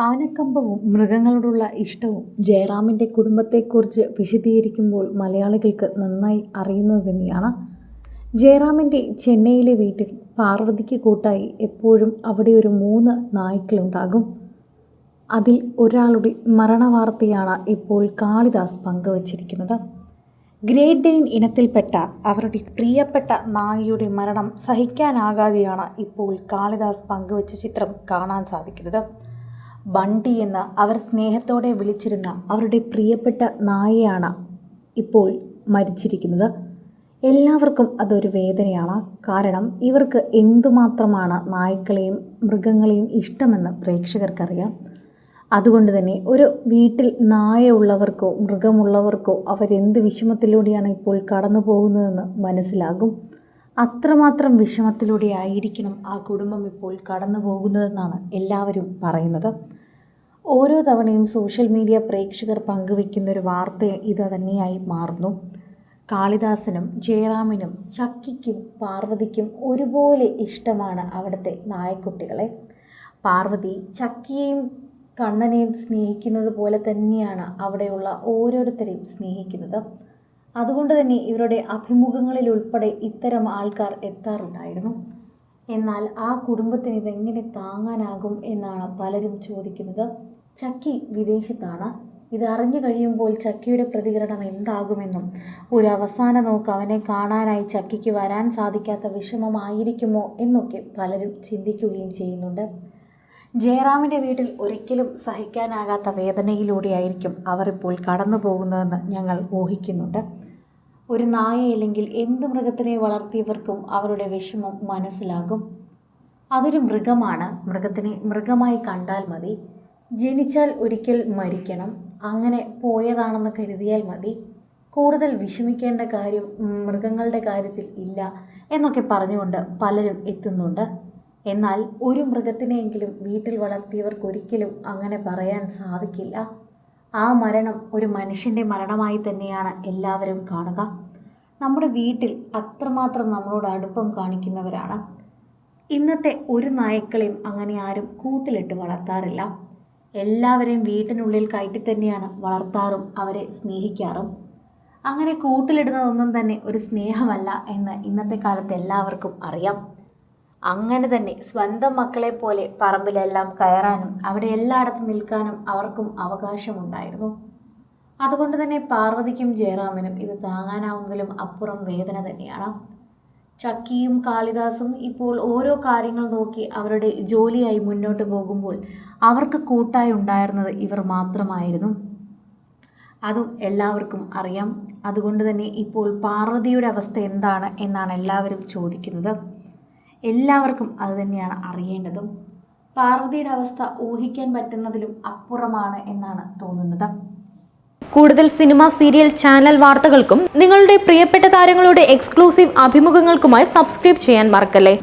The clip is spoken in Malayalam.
ആനക്കമ്പവും മൃഗങ്ങളോടുള്ള ഇഷ്ടവും ജയറാമിൻ്റെ കുടുംബത്തെക്കുറിച്ച് വിശദീകരിക്കുമ്പോൾ മലയാളികൾക്ക് നന്നായി അറിയുന്നത് തന്നെയാണ്. ജയറാമിൻ്റെ ചെന്നൈയിലെ വീട്ടിൽ പാർവതിക്ക് കൂട്ടായി എപ്പോഴും അവിടെ ഒരു 3 നായ്ക്കളുണ്ടാകും. അതിൽ ഒരാളുടെ മരണവാർത്തയാണ് ഇപ്പോൾ കാളിദാസ് പങ്കുവച്ചിരിക്കുന്നത്. ഗ്രേറ്റ് ഡെയിൻ ഇനത്തിൽപ്പെട്ട അവരുടെ പ്രിയപ്പെട്ട നായയുടെ മരണം സഹിക്കാനാകാതെയാണ് ഇപ്പോൾ കാളിദാസ് പങ്കുവച്ച ചിത്രം കാണാൻ സാധിക്കുന്നത്. ബണ്ടി എന്ന് അവർ സ്നേഹത്തോടെ വിളിച്ചിരുന്ന അവരുടെ പ്രിയപ്പെട്ട നായയാണ് ഇപ്പോൾ മരിച്ചിരിക്കുന്നത്. എല്ലാവർക്കും അതൊരു വേദനയാണ്. കാരണം ഇവർക്ക് എന്തുമാത്രമാണ് നായ്ക്കളെയും മൃഗങ്ങളെയും ഇഷ്ടമെന്ന് പ്രേക്ഷകർക്കറിയാം. അതുകൊണ്ട് തന്നെ ഒരു വീട്ടിൽ നായ ഉള്ളവർക്കോ മൃഗമുള്ളവർക്കോ അവരെന്ത് വിഷമത്തിലൂടെയാണ് ഇപ്പോൾ കടന്നു പോകുന്നതെന്ന് മനസ്സിലാകും. അത്രമാത്രം വിഷമത്തിലൂടെ ആയിരിക്കണം ആ കുടുംബം ഇപ്പോൾ കടന്നു പോകുന്നതെന്നാണ് എല്ലാവരും പറയുന്നത്. ഓരോ തവണയും സോഷ്യൽ മീഡിയ പ്രേക്ഷകർ പങ്കുവയ്ക്കുന്നൊരു വാർത്ത ഇത് തന്നെയായി മാറുന്നു. കാളിദാസനും ജയറാമിനും ചക്കിക്കും പാർവതിക്കും ഒരുപോലെ ഇഷ്ടമാണ് അവിടുത്തെ നായക്കുട്ടികളെ. പാർവതി ചക്കിയെയും കണ്ണനെയും സ്നേഹിക്കുന്നത് പോലെ തന്നെയാണ് അവിടെയുള്ള ഓരോരുത്തരെയും സ്നേഹിക്കുന്നത്. അതുകൊണ്ട് തന്നെ ഇവരുടെ അഭിമുഖങ്ങളിൽ ഉൾപ്പെടെ ഇത്തരം ആൾക്കാർ എത്താറുണ്ടായിരുന്നു. എന്നാൽ ആ കുടുംബത്തിന് ഇതെങ്ങനെ താങ്ങാനാകും എന്നാണ് പലരും ചോദിക്കുന്നത്. ചക്കി വിദേശത്താണ്. ഇതറിഞ്ഞു കഴിയുമ്പോൾ ചക്കിയുടെ പ്രതികരണം എന്താകുമെന്നും ഒരു അവസാന നോക്ക് അവനെ കാണാനായി ചക്കിക്ക് വരാൻ സാധിക്കാത്ത വിഷമമായിരിക്കുമോ എന്നൊക്കെ പലരും ചിന്തിക്കുകയും ചെയ്യുന്നുണ്ട്. ജയറാമിൻ്റെ വീട്ടിൽ ഒരിക്കലും സഹിക്കാനാകാത്ത വേദനയിലൂടെയായിരിക്കും അവർ ഇപ്പോൾ കടന്നു പോകുന്നതെന്ന് ഞങ്ങൾ ഊഹിക്കുന്നുണ്ട്. ഒരു നായയില്ലെങ്കിൽ എന്ത് മൃഗത്തിനെ വളർത്തിയവർക്കും അവരുടെ വിഷമം മനസ്സിലാകും. അതൊരു മൃഗമാണ്. മൃഗത്തിനെ മൃഗമായി കണ്ടാൽ മതി. ജനിച്ചാൽ ഒരിക്കൽ മരിക്കണം, അങ്ങനെ പോയതാണെന്ന് കരുതിയാൽ മതി. കൂടുതൽ വിഷമിക്കേണ്ട കാര്യം മൃഗങ്ങളുടെ കാര്യത്തിൽ ഇല്ല എന്നൊക്കെ പറഞ്ഞുകൊണ്ട് പലരും എത്തുന്നുണ്ട്. എന്നാൽ ഒരു മൃഗത്തിനെയെങ്കിലും വീട്ടിൽ വളർത്തിയവർക്കൊരിക്കലും അങ്ങനെ പറയാൻ സാധിക്കില്ല. ആ മരണം ഒരു മനുഷ്യൻ്റെ മരണമായി തന്നെയാണ് എല്ലാവരും കാണുക. നമ്മുടെ വീട്ടിൽ അത്രമാത്രം നമ്മളോട് അടുപ്പം കാണിക്കുന്നവരാണ്. ഇന്നത്തെ ഒരു നായ്ക്കളെയും അങ്ങനെ ആരും കൂട്ടിലിട്ട് വളർത്താറില്ല. എല്ലാവരെയും വീട്ടിനുള്ളിൽ കയറ്റി തന്നെയാണ് വളർത്താറും അവരെ സ്നേഹിക്കാറും. അങ്ങനെ കൂട്ടിലിടുന്നതൊന്നും തന്നെ ഒരു സ്നേഹമല്ല എന്ന് ഇന്നത്തെ കാലത്ത് എല്ലാവർക്കും അറിയാം. അങ്ങനെ തന്നെ സ്വന്തം മക്കളെ പോലെ പറമ്പിലെല്ലാം കയറാനും അവിടെ എല്ലായിടത്തും നിൽക്കാനും അവർക്കും അവകാശമുണ്ടായിരുന്നു. അതുകൊണ്ട് തന്നെ പാർവതിക്കും ജയറാമിനും ഇത് താങ്ങാനാവുന്നതിലും അപ്പുറം വേദന തന്നെയാണ്. ചക്കിയും കാളിദാസും ഇപ്പോൾ ഓരോ കാര്യങ്ങൾ നോക്കി അവരുടെ ജോലിയായി മുന്നോട്ട് പോകുമ്പോൾ അവർക്ക് കൂട്ടായി ഉണ്ടായിരുന്നത് ഇവർ മാത്രമായിരുന്നു. അതും എല്ലാവർക്കും അറിയാം. അതുകൊണ്ട് തന്നെ ഇപ്പോൾ പാർവതിയുടെ അവസ്ഥ എന്താണ് എന്നാണ് എല്ലാവരും ചോദിക്കുന്നത്. എല്ലാവർക്കും അതുതന്നെയാണ് അറിയേണ്ടതും. പാർവതിയുടെ അവസ്ഥ ഊഹിക്കാൻ പറ്റുന്നതിലും അപ്പുറമാണ് എന്നാണ് തോന്നുന്നത്. കൂടുതൽ സിനിമ, സീരിയൽ, ചാനൽ വാർത്തകൾക്കും നിങ്ങളുടെ പ്രിയപ്പെട്ട താരങ്ങളുടെ എക്സ്ക്ലൂസീവ് അഭിമുഖങ്ങൾക്കുമായി സബ്സ്ക്രൈബ് ചെയ്യാൻ മറക്കല്ലേ.